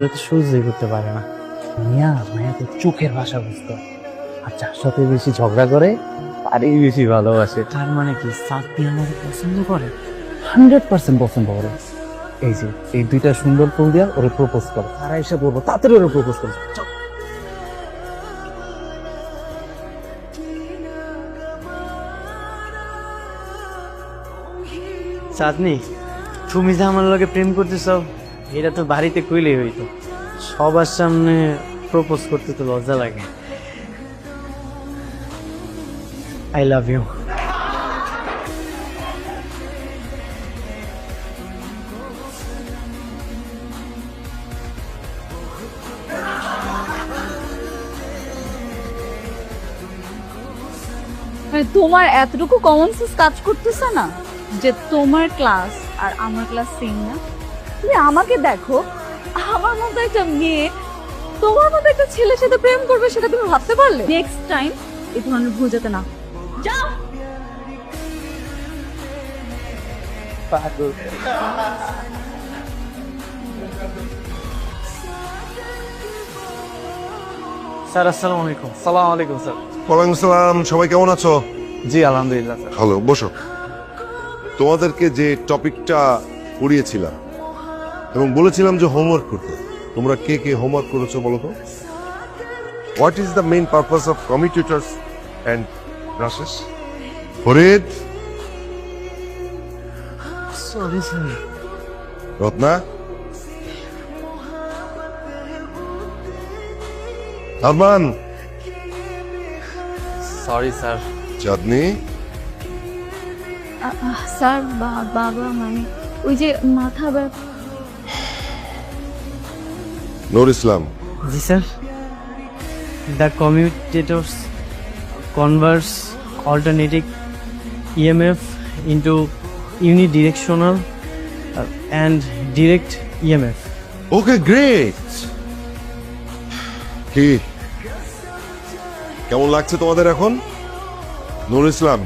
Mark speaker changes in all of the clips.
Speaker 1: এটা তো সহ্যই করতে পারে না। মিয়া মায়া তো চোখের ভাষা বুঝতো, আর যার সাথে বেশি ঝগড়া করে তারই বেশি ভালোবাসে। তার মানে কি সাথী আমাকে পছন্দ করে? 100% পছন্দ করে। এই যে এই দুইটা সুন্দর ফুল দিয়া ওরে প্রপোজ করো, তারা এসে বলবো তাড়াতাড়ি ওরে প্রপোজ করো। চল।
Speaker 2: চাঁদনি, তুমি যে আমার লগে প্রেম করতেছ এটা তো বাড়িতে কইলেই হইতো, সবার সামনে প্রপোজ করতে তো লজ্জা লাগে। I love you.
Speaker 3: তোমার এতটুকু কমন সেন্স কাজ করতেছে না যে তোমার ক্লাস আর আমার ক্লাস সেম না? তুমি আমাকে দেখো, আমার মতো একটা মেয়ে তোমার মতো একটা ছেলের সাথে প্রেম করবে, সেটা তুমি ভাবতে পারলে? নেক্সট টাইম এই ধরনের ভুল যেতে না। যাও।
Speaker 2: স্যার আসসালামু আলাইকুম। সালাম আলাইকুম স্যার।
Speaker 4: ওয়ালাইকুম আসসালাম। সবাই কেমন আছো?
Speaker 2: জি আলহামদুলিল্লাহ স্যার।
Speaker 4: ভালো, বসো। তোমাদেরকে যে টপিকটা পড়িয়েছিলাম এবং বলেছিলাম যে হোমওয়ার্ক করতে, তোমরা কে কে হোমওয়ার্ক করেছো বলো তো? What is the main purpose of commutators and brushes? Farid,
Speaker 2: sorry sir.
Speaker 4: Ratna, Arman,
Speaker 2: sorry sir.
Speaker 4: Chandni,
Speaker 3: sir বাবা মানে ওই যে মাথা ব্যথা।
Speaker 4: নূর ইসলাম।
Speaker 2: জি sir. The commuters converts alternating EMF into unidirectional and direct EMF.
Speaker 4: Okay, great. কি কেমন লাগছে তোমাদের এখন? নূর ইসলাম,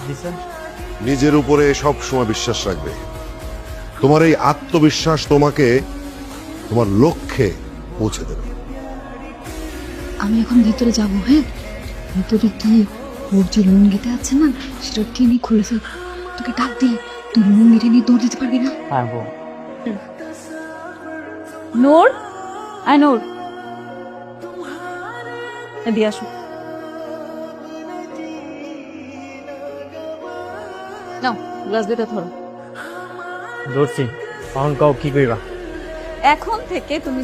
Speaker 2: জি স্যার।
Speaker 4: নিজের উপরে সব সময় বিশ্বাস রাখবে। তোমার এই আত্মবিশ্বাস তোমাকে তোমার লক্ষ্যে পৌঁছে দেবে।
Speaker 3: আমি এখন ভিতরে যাব। হ্যাঁ, ভিতরে গিয়ে ওর যে লুঙ্গিতে আছে না, সেটা টেনে খুলে ফেল। তোকে ডাক দিয়ে তুই লুঙ্গিটা নিয়ে দৌড় দিতে পারবি না?
Speaker 2: পারবো।
Speaker 3: নূর, আয় নূর, এদিকে আসো। নাও গ্লাস দুটা ধরো।
Speaker 2: ধরছি। এখন কাউ কি কইবা?
Speaker 3: এখন থেকে তুমি